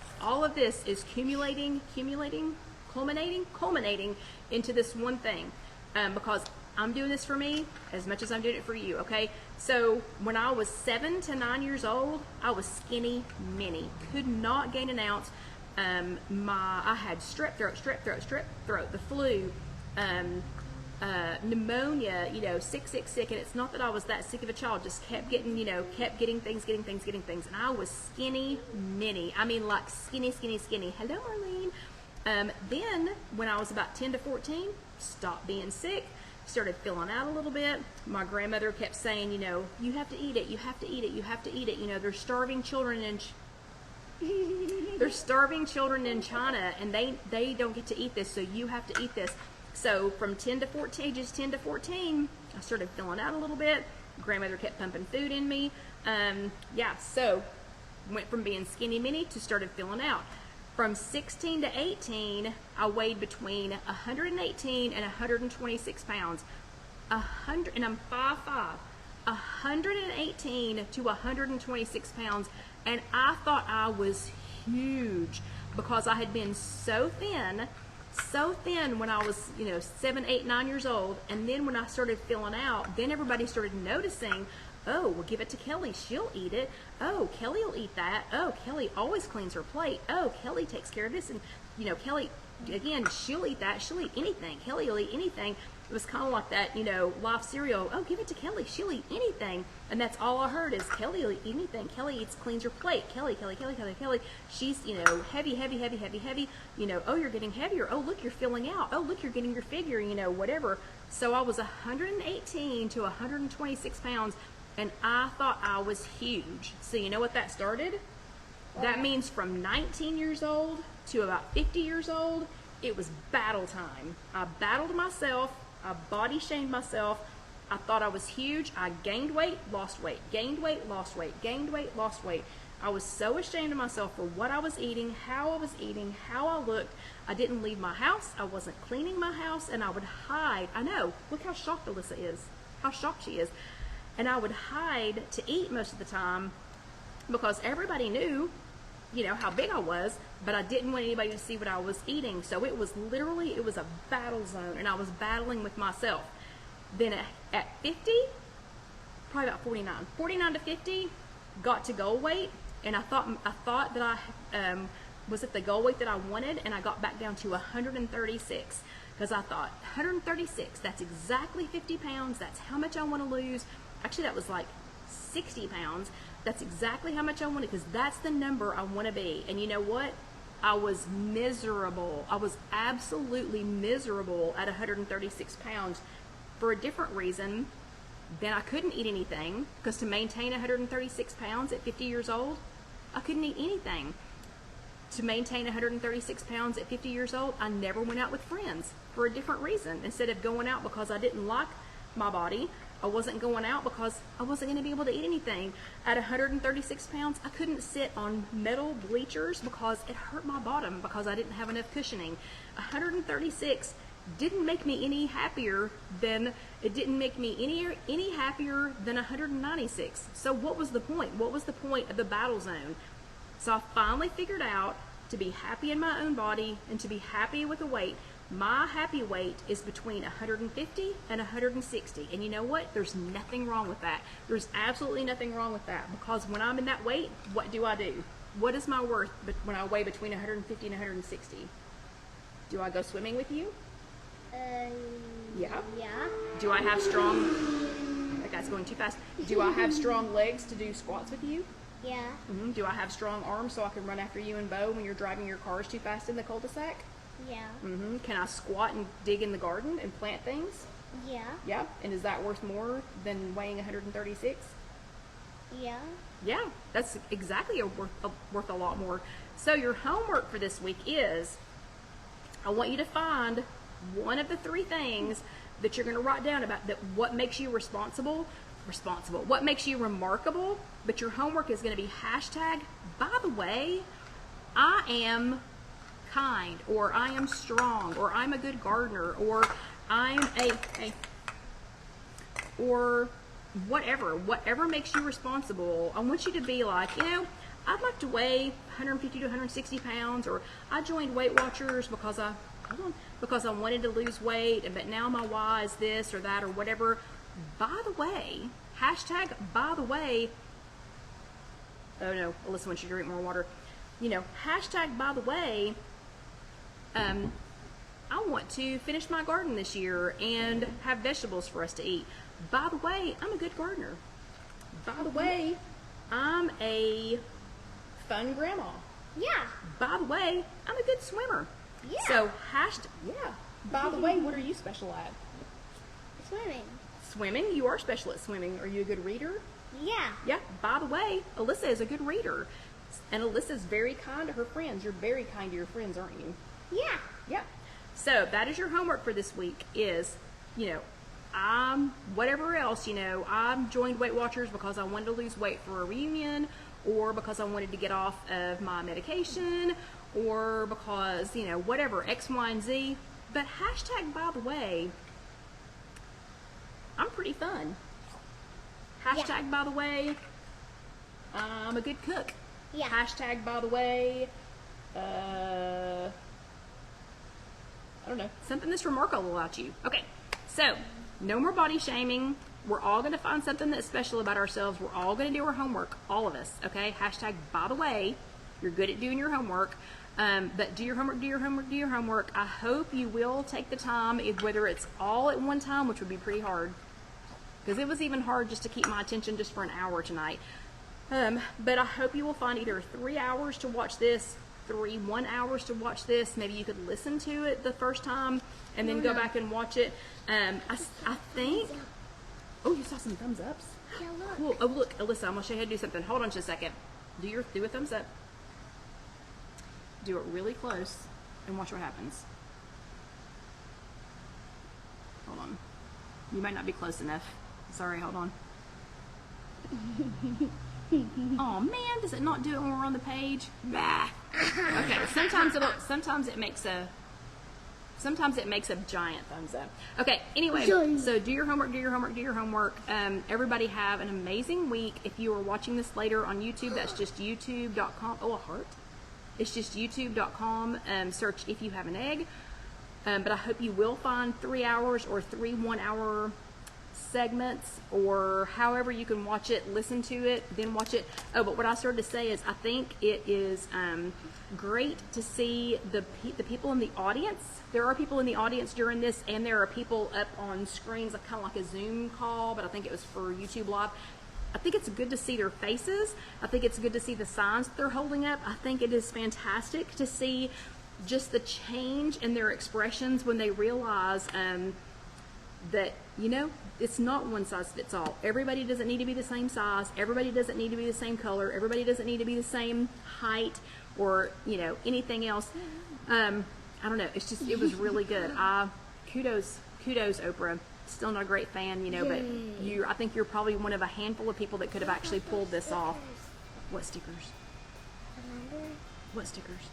is culminating into this one thing, because I'm doing this for me as much as I'm doing it for you, okay? So when I was 7 to 9 years old, I was skinny mini, could not gain an ounce. I had strep throat, the flu, pneumonia, sick, and it's not that I was that sick of a child, just kept getting things, and I was skinny mini. I mean, like skinny. Hello, Marlene. Then when I was about 10 to 14, stopped being sick, started filling out a little bit. My grandmother kept saying, you have to eat it, you have to eat it, you have to eat it. There's starving children in China, and they don't get to eat this, so you have to eat this. So from ages 10 to 14, I started filling out a little bit. Grandmother kept pumping food in me. So went from being skinny mini to started filling out. From 16 to 18, I weighed between 118 and 126 pounds. and I'm 5'5", 118 to 126 pounds, and I thought I was huge because I had been so thin when I was, 7, 8, 9 years old. And then when I started filling out, then everybody started noticing, oh, we'll give it to Kelly, she'll eat it. Oh, Kelly will eat that. Oh, Kelly always cleans her plate. Oh, Kelly takes care of this. And, Kelly, again, she'll eat that. She'll eat anything. Kelly will eat anything. It was kind of like that, live cereal. Oh, give it to Kelly. She'll eat anything. And that's all I heard is Kelly will eat anything. Kelly cleans her plate. Kelly. She's, heavy. Oh, you're getting heavier. Oh, look, you're filling out. Oh, look, you're getting your figure, whatever. So I was 118 to 126 pounds, and I thought I was huge. So you know what that started? That means from 19 years old to about 50 years old, it was battle time. I battled myself. I body shamed myself. I thought I was huge. I gained weight, lost weight, gained weight, lost weight, gained weight, lost weight. I was so ashamed of myself for what I was eating, how I looked. I didn't leave my house. I wasn't cleaning my house, and I would hide. I know. Look how shocked Alyssa is. How shocked she is. And I would hide to eat most of the time because everybody knew, how big I was, but I didn't want anybody to see what I was eating. So it was a battle zone, and I was battling with myself. Then at 50, probably about 49 to 50, got to goal weight, and I thought that I was at the goal weight that I wanted, and I got back down to 136 because I thought 136, that's exactly 50 pounds. That's how much I want to lose. Actually, that was like 60 pounds. That's exactly how much I wanted because that's the number I want to be. And you know what? I was miserable. I was absolutely miserable at 136 pounds for a different reason. Then I couldn't eat anything because to maintain 136 pounds at 50 years old, I couldn't eat anything. To maintain 136 pounds at 50 years old, I never went out with friends for a different reason. Instead of going out because I didn't like my body, I wasn't going out because I wasn't going to be able to eat anything. At 136 pounds, I couldn't sit on metal bleachers because it hurt my bottom because I didn't have enough cushioning. 136 didn't make me any happier than, it didn't make me any happier than 196. So what was the point? What was the point of the battle zone? So I finally figured out to be happy in my own body and to be happy with the weight. My happy weight is between 150 and 160. And you know what? There's nothing wrong with that. There's absolutely nothing wrong with that because when I'm in that weight, what do? What is my worth when I weigh between 150 and 160? Do I go swimming with you? Yeah. Do I have strong, that guy's going too fast. Do I have strong legs to do squats with you? Yeah. Do I have strong arms so I can run after you and Bo when you're driving your cars too fast in the cul-de-sac? Yeah. Can I squat and dig in the garden and plant things? Yeah. Yeah. And is that worth more than weighing 136? Yeah. Yeah, that's exactly worth a lot more. So your homework for this week is, I want you to find one of the 3 things that you're going to write down about that what makes you responsible, what makes you remarkable, but your homework is going to be hashtag, by the way, I am kind, or I am strong, or I'm a good gardener, or I'm or whatever makes you responsible. I want you to be like, I'd like to weigh 150 to 160 pounds, or I joined Weight Watchers because I wanted to lose weight, but now my why is this or that or whatever. By the way, hashtag, by the way, oh no, Alyssa wants you to drink more water. Hashtag, by the way, I want to finish my garden this year and have vegetables for us to eat. By the way, I'm a good gardener. By the way, I'm a fun grandma. Yeah. By the way, I'm a good swimmer. Yeah. So by the way, what are you special at? Swimming. Swimming? You are special at swimming. Are you a good reader? Yeah. Yeah. By the way, Alyssa is a good reader. And Alyssa's very kind to her friends. You're very kind to your friends, aren't you? Yeah. Yeah. So that is your homework for this week is, I'm whatever else, I'm joined Weight Watchers because I wanted to lose weight for a reunion, or because I wanted to get off of my medication, or because, whatever, X, Y, and Z. But hashtag, by the way, I'm pretty fun. Hashtag, by the way, I'm a good cook. Yeah. Hashtag, by the way, I don't know, something that's remarkable about you. Okay, so no more body shaming. We're all going to find something that's special about ourselves. We're all going to do our homework, all of us, okay? Hashtag, by the way, you're good at doing your homework. But do your homework, do your homework, do your homework. I hope you will take the time, whether it's all at one time, which would be pretty hard, because it was even hard just to keep my attention just for an hour tonight. But I hope you will find either 3 hours to watch this, 1 hours to watch this. Maybe you could listen to it the first time and then go back and watch it. I think, oh, you saw some thumbs ups? Yeah, look. Cool. Oh, look, Alyssa, I'm going to show you how to do something. Hold on just a second. Do a thumbs up. Do it really close and watch what happens. Hold on. You might not be close enough. Sorry, hold on. Oh man, does it not do it when we're on the page? Bah. Okay, sometimes it makes a giant thumbs up. Okay, anyway, so do your homework, do your homework, do your homework. Everybody have an amazing week. If you are watching this later on YouTube, that's just youtube.com. Oh, a heart. It's just youtube.com. Search If You Have an Egg. But I hope you will find 3 hours or 3 1-hour segments, or however you can watch it, listen to it, then watch it. Oh, but what I started to say is I think it is great to see the people in the audience. There are people in the audience during this, and there are people up on screens, kind of like a Zoom call, but I think it was for YouTube Live. I think it's good to see their faces. I think it's good to see the signs that they're holding up. I think it is fantastic to see just the change in their expressions when they realize that, you know, it's not one size fits all. Everybody doesn't need to be the same size. Everybody doesn't need to be the same color. Everybody doesn't need to be the same height or, you know, anything else. I don't know. It's just, it was really good. Kudos, OPRAH. Still not a great fan, you know, but I think you're probably one of a handful of people that could have actually pulled this off. What stickers? What stickers?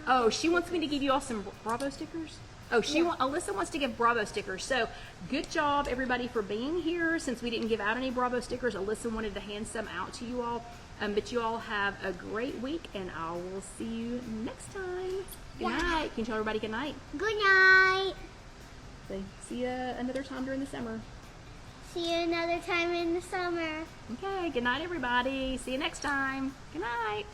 Oh, she wants me to give you all some Bravo stickers? Oh, Alyssa wants to give Bravo stickers. So, good job, everybody, for being here. Since we didn't give out any Bravo stickers, Alyssa wanted to hand some out to you all. But you all have a great week, and I will see you next time. Good night. Can you tell everybody good night? Good night. See you another time during the summer. See you another time in the summer. Okay, good night, everybody. See you next time. Good night.